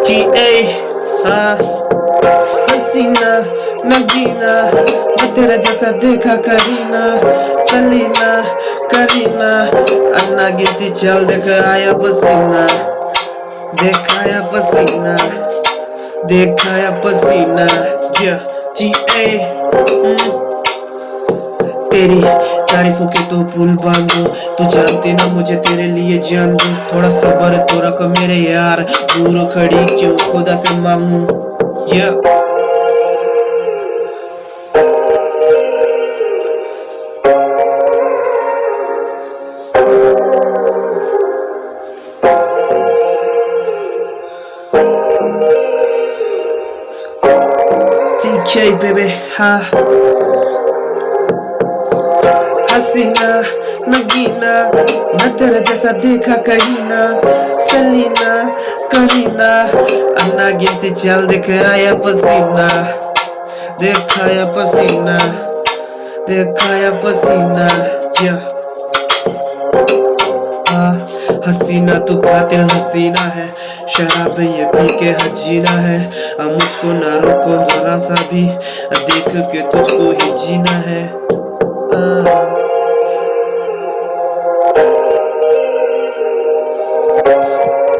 GA हाँ हसीना नगीना मैं तेरे जैसा देखा करीना सलीना करीना अन्ना गिसी चल देख आया पसीना देखाया पसीना देखाया पसीना yeah GA तेरी तारीफों के तो पुल बांधो तू जानती ना मुझे तेरे लिए जान दूं थोड़ा सब्र तो रख मेरे यार दूर खड़ी क्यों खुदा से मांगू yeah TK baby हाँ हसीना नगीना मैं तेरे जैसा देखा कहीं ना सलीना करीना अन्ना गिनसी चल देख आया पसीना देखाया पसीना देखाया पसीना yeah हसीना तू कातिल हसीना है शराब ये पी के हजीना है अब मुझको ना रोको जरा सा भी देख के तुझको ही जीना है